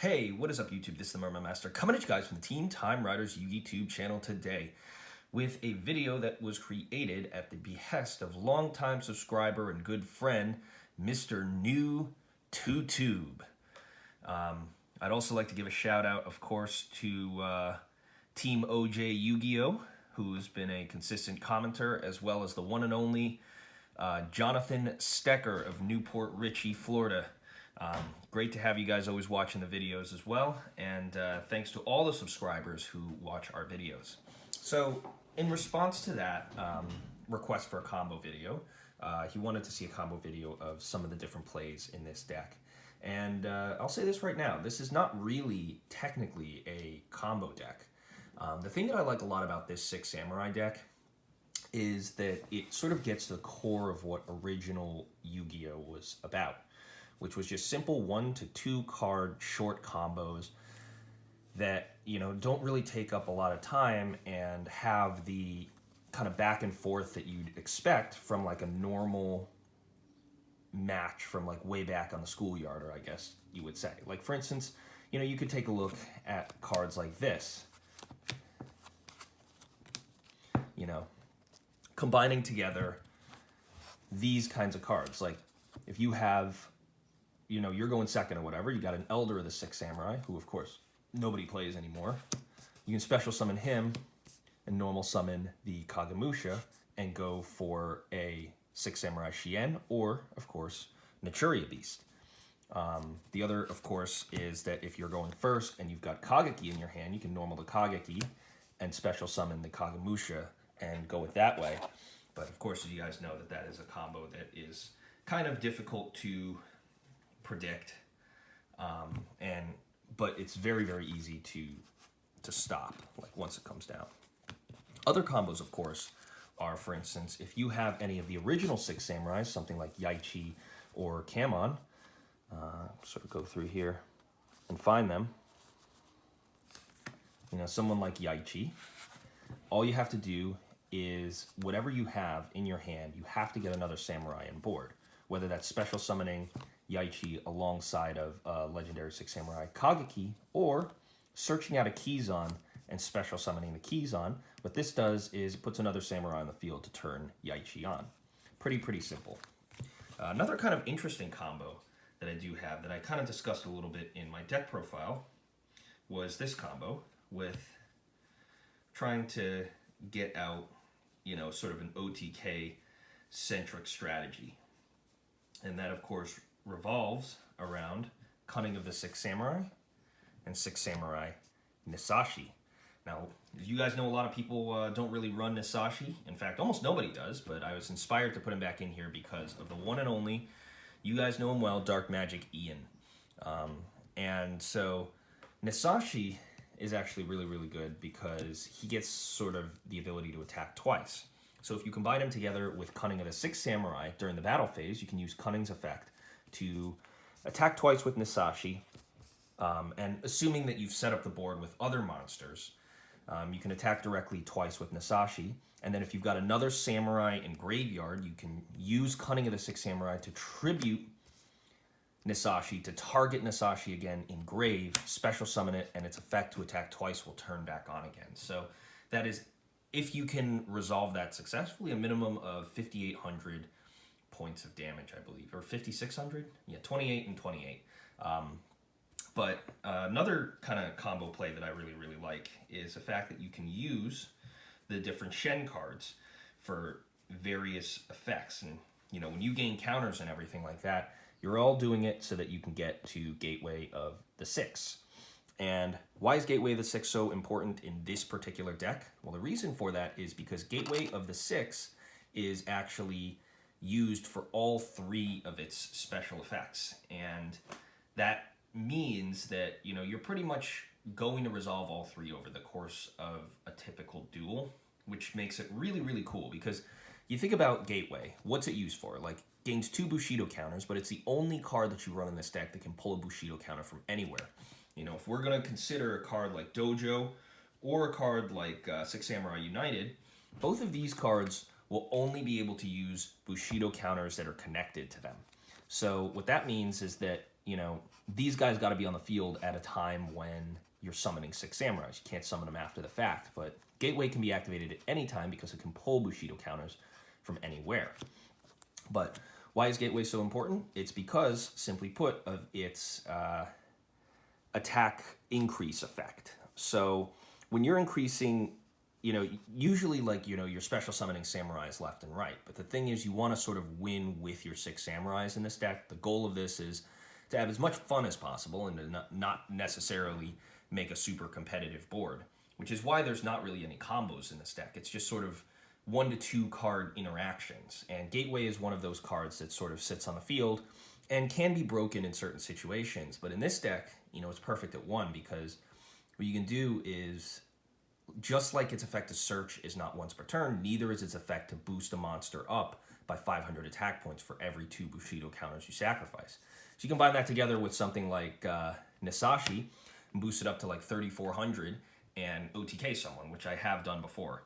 Hey, what is up YouTube? This is the Merman Master coming at you guys from the Team Time Riders YouTube channel today with a video that was created at the behest of longtime subscriber and good friend, Mr. New TuTube. I'd also like to give a shout out, of course, to Team OJ Yu-Gi-Oh, who's been a consistent commenter, as well as the one and only Jonathan Stecker of Newport Richey, Florida. Great to have you guys always watching the videos as well, and thanks to all the subscribers who watch our videos. So, in response to that request for a combo video, he wanted to see a combo video of some of the different plays in this deck. And I'll say this right now, this is not really technically a combo deck. The thing that I like a lot about this Six Samurai deck is that it sort of gets to the core of what original Yu-Gi-Oh was about, which was just simple 1 to 2 card short combos that, you know, don't really take up a lot of time and have the kind of back and forth that you'd expect from like a normal match from like way back on the schoolyard, or I guess you would say. Like, for instance, you know, you could take a look at cards like this, you know, combining together these kinds of cards. Like, if you have, you know, you're going second or whatever, you got an Elder of the Six Samurai, who of course nobody plays anymore. You can special summon him and normal summon the Kagemusha and go for a Six Samurai Shien, or of course Naturia Beast. The other, of course, is that if you're going first and you've got Kageki in your hand, you can normal the Kageki and special summon the Kagemusha and go it that way. But of course, as you guys know, that is a combo that is kind of difficult to predict, but it's very, very easy to stop, like once it comes down. Other combos, of course, are, for instance, if you have any of the original Six Samurais, something like Yaichi or Kamon, sort of go through here and find them. You know, someone like Yaichi, all you have to do is whatever you have in your hand, you have to get another samurai on board, whether that's special summoning Yaichi alongside of legendary Six Samurai Kageki, or searching out a Kizan and special summoning the Kizan. What this does is it puts another samurai on the field to turn Yaichi on. Pretty simple. Another kind of interesting combo that I do have that I kind of discussed a little bit in my deck profile was this combo with trying to get out, you know, sort of an OTK centric strategy. And that, of course, revolves around Cunning of the Six Samurai and Six Samurai Nisashi. Now, you guys know a lot of people don't really run Nisashi. In fact, almost nobody does, but I was inspired to put him back in here because of the one and only, you guys know him well, Dark Magic Ian. And so Nisashi is actually really good because he gets sort of the ability to attack twice. So if you combine them together with Cunning of the Six Samurai during the battle phase, you can use Cunning's effect to attack twice with Nisashi, and assuming that you've set up the board with other monsters, you can attack directly twice with Nisashi, and then if you've got another samurai in graveyard, you can use Cunning of the Six Samurai to tribute Nisashi, to target Nisashi again in grave, special summon it, and its effect to attack twice will turn back on again. So that is, if you can resolve that successfully, a minimum of 5,800 points of damage, I believe, or 5,600? Yeah, 28 and 28. But another kind of combo play that I really like is the fact that you can use the different Shen cards for various effects. And, you know, when you gain counters and everything like that, you're all doing it so that you can get to Gateway of the Six. And why is Gateway of the Six so important in this particular deck? Well, the reason for that is because Gateway of the Six is actually used for all 3 of its special effects. And that means that, you know, you're pretty much going to resolve all 3 over the course of a typical duel, which makes it really cool. Because you think about Gateway, what's it used for? Like, gains 2 Bushido counters, but it's the only card that you run in this deck that can pull a Bushido counter from anywhere. You know, if we're going to consider a card like Dojo or a card like Six Samurai United, both of these cards will only be able to use Bushido counters that are connected to them. So what that means is that you know, these guys got to be on the field at a time when you're summoning 6 samurais. You can't summon them after the fact, but Gateway can be activated at any time because it can pull Bushido counters from anywhere. But why is Gateway so important? It's because, simply put, of its attack increase effect. So when you're increasing, you know, usually like, you know, you're special summoning samurais left and right. But the thing is, you want to sort of win with your 6 samurais in this deck. The goal of this is to have as much fun as possible and to not necessarily make a super competitive board, which is why there's not really any combos in this deck. It's just sort of 1 to 2 card interactions. And Gateway is one of those cards that sort of sits on the field and can be broken in certain situations. But in this deck, you know, it's perfect at 1 because what you can do is, just like its effect to search is not once per turn, neither is its effect to boost a monster up by 500 attack points for every 2 Bushido counters you sacrifice. So you combine that together with something like Nisashi and boost it up to like 3,400 and OTK someone, which I have done before.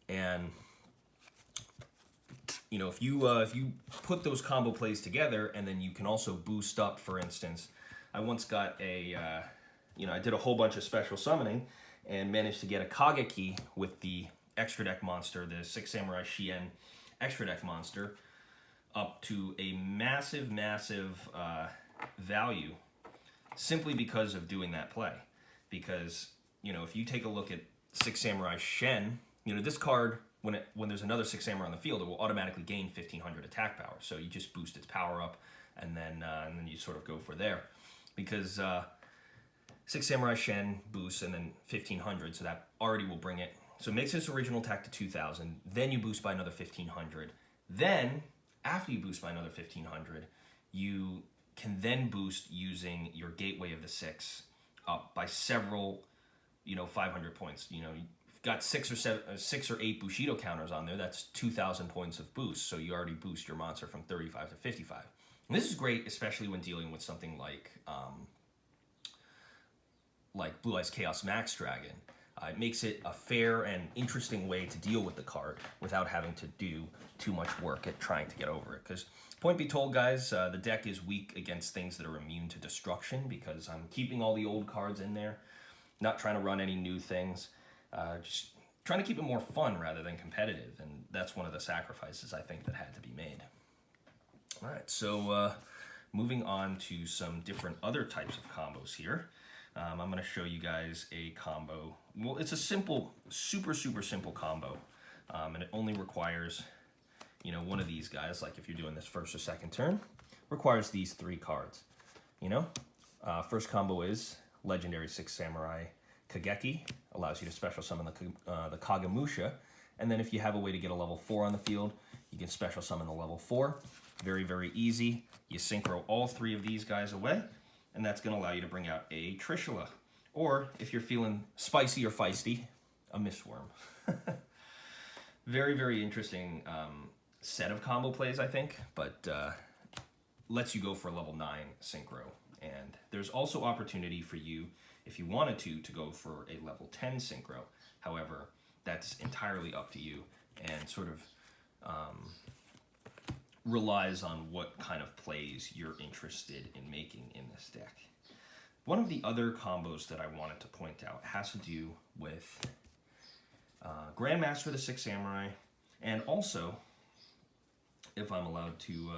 And you know, if you put those combo plays together, and then you can also boost up, for instance, I once got a, you know, I did a whole bunch of special summoning and managed to get a Kageki with the extra deck monster, the 6 Samurai Shien extra deck monster, up to a massive value simply because of doing that play. Because, you know, if you take a look at 6 Samurai Shen, you know, this card, when there's another 6 samurai on the field, it will automatically gain 1,500 attack power. So you just boost its power up, and then you sort of go for there. Because 6 samurai Shen boosts, and then 1,500, so that already will bring it. So it makes its original attack to 2,000. Then you boost by another 1,500. Then, after you boost by another 1,500, you can then boost using your Gateway of the 6 up by several, you know, 500 points. You know, got 6 or 8 Bushido counters on there, that's 2,000 points of boost. So you already boost your monster from 35 to 55. And this is great, especially when dealing with something like Blue Eyes Chaos Max Dragon. It makes it a fair and interesting way to deal with the card without having to do too much work at trying to get over it. Because, point be told, guys, the deck is weak against things that are immune to destruction, because I'm keeping all the old cards in there, not trying to run any new things. Just trying to keep it more fun rather than competitive, and that's one of the sacrifices I think that had to be made. All right, so moving on to some different other types of combos here. I'm going to show you guys a combo. Well, it's a simple, super simple combo, and it only requires, you know, one of these guys. Like if you're doing this first or second turn, requires these 3 cards. You know, first combo is Legendary 6 Samurai Kageki, allows you to special summon the Kagemusha, and then if you have a way to get a level 4 on the field, you can special summon the level 4. Very easy. You synchro all 3 of these guys away, and that's going to allow you to bring out a Trishula. Or, if you're feeling spicy or feisty, a Mistworm. Very interesting set of combo plays, I think, but lets you go for a level 9 synchro. And there's also opportunity for you, if you wanted to go for a level 10 synchro. However, that's entirely up to you and sort of relies on what kind of plays you're interested in making in this deck. One of the other combos that I wanted to point out has to do with Grandmaster of the 6 Samurai, and also, if I'm allowed to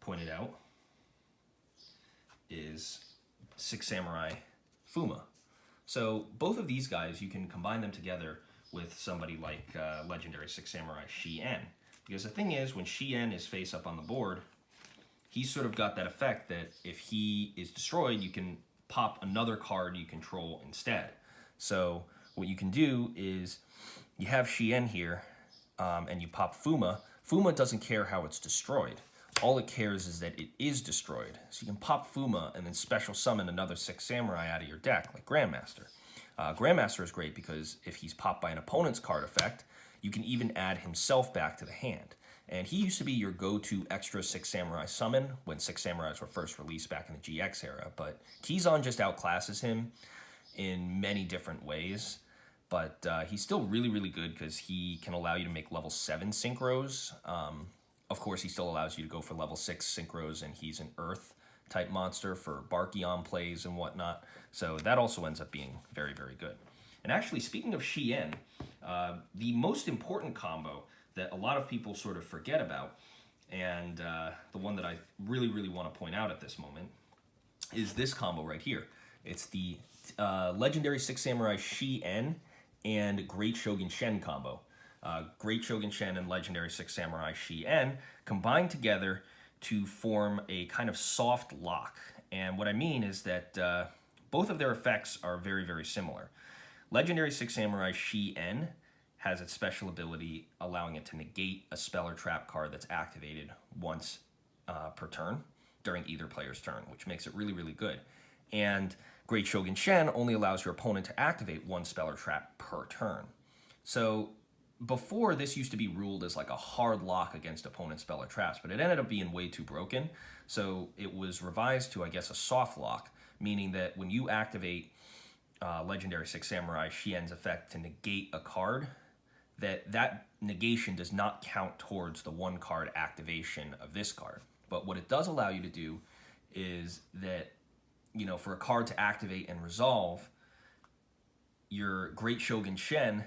point it out, is 6 Samurai Fuma. So both of these guys, you can combine them together with somebody like Legendary 6 Samurai Shien. Because the thing is, when Shien is face up on the board, he's sort of got that effect that if he is destroyed, you can pop another card you control instead. So what you can do is, you have Shien here, and you pop Fuma. Fuma doesn't care how it's destroyed. All it cares is that it is destroyed. So you can pop Fuma and then special summon another 6 Samurai out of your deck, like Grandmaster. Grandmaster is great because if he's popped by an opponent's card effect, you can even add himself back to the hand. And he used to be your go-to extra 6 Samurai summon when 6 Samurais were first released back in the GX era. But Kizan just outclasses him in many different ways. But he's still really good because he can allow you to make level 7 synchros. Of course, he still allows you to go for level 6 synchros, and he's an Earth type monster for Barkion plays and whatnot. So that also ends up being very, very good. And actually, speaking of Shien, the most important combo that a lot of people sort of forget about, and the one that I really, really want to point out at this moment, is this combo right here. It's the Legendary Six Samurai Shien and Great Shogun Shen combo. Great Shogun Shen and Legendary Six Samurai Shien combined together to form a kind of soft lock. And what I mean is that both of their effects are very, very similar. Legendary Six Samurai Shien has its special ability allowing it to negate a spell or trap card that's activated once per turn during either player's turn, which makes it really, really good. And Great Shogun Shen only allows your opponent to activate one spell or trap per turn. So before, this used to be ruled as like a hard lock against opponent spell or traps, but it ended up being way too broken. So it was revised to, I guess, a soft lock, meaning that when you activate Legendary Six Samurai Shien's effect to negate a card, that negation does not count towards the one card activation of this card. But what it does allow you to do is that, you know, for a card to activate and resolve, your Great Shogun Shen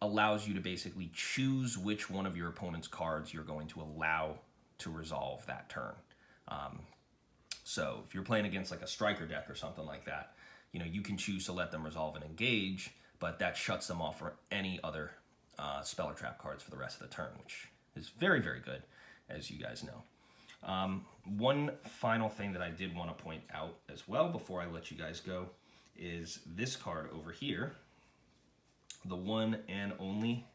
allows you to basically choose which one of your opponent's cards you're going to allow to resolve that turn. So if you're playing against like a striker deck or something like that, you know, you can choose to let them resolve and engage, but that shuts them off for any other spell or trap cards for the rest of the turn, which is very, very good, as you guys know. One final thing that I did want to point out as well before I let you guys go is this card over here, the one and only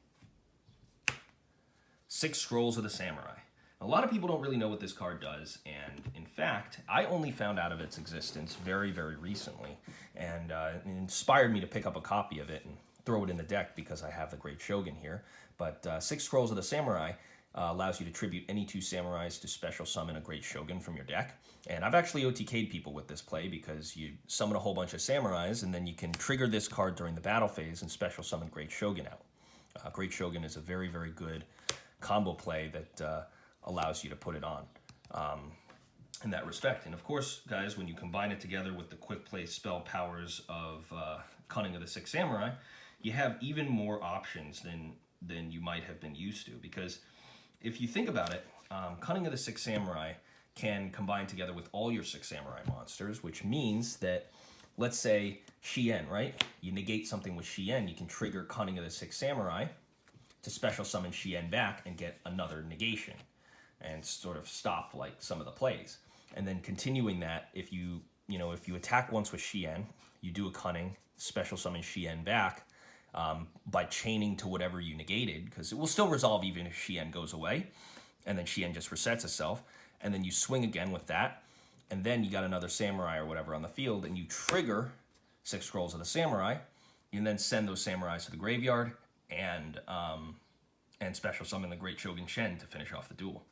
Six Scrolls of the Samurai. A lot of people don't really know what this card does, and in fact, I only found out of its existence very, very recently, and it inspired me to pick up a copy of it and throw it in the deck because I have the Great Shogun here. But Six Scrolls of the Samurai allows you to tribute any two samurais to special summon a Great Shogun from your deck. And I've actually OTK'd people with this play because you summon a whole bunch of samurais and then you can trigger this card during the battle phase and special summon Great Shogun out. Great Shogun is a very, very good combo play that allows you to put it on in that respect. And of course, guys, when you combine it together with the quick play spell powers of Cunning of the Six Samurai, you have even more options than you might have been used to. Because if you think about it, Cunning of the Six Samurai can combine together with all your Six Samurai monsters, which means that, let's say, Shien, right? You negate something with Shien, you can trigger Cunning of the Six Samurai to special summon Shien back and get another negation and sort of stop like some of the plays. And then continuing that, if you attack once with Shien, you do a Cunning, special summon Shien back by chaining to whatever you negated, because it will still resolve even if Shien goes away, and then Shien just resets itself, and then you swing again with that, and then you got another samurai or whatever on the field, and you trigger Six Scrolls of the Samurai. You can then send those samurais to the graveyard and special summon the Great Shogun Shen to finish off the duel.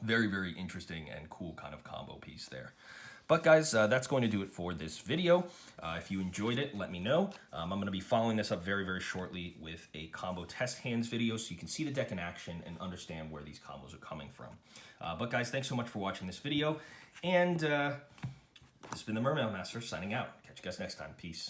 Very, very interesting and cool kind of combo piece there. But guys, that's going to do it for this video. If you enjoyed it, let me know. I'm going to be following this up very, very shortly with a combo test hands video so you can see the deck in action and understand where these combos are coming from. But guys, thanks so much for watching this video. And this has been the Mermail Master signing out. Catch you guys next time. Peace.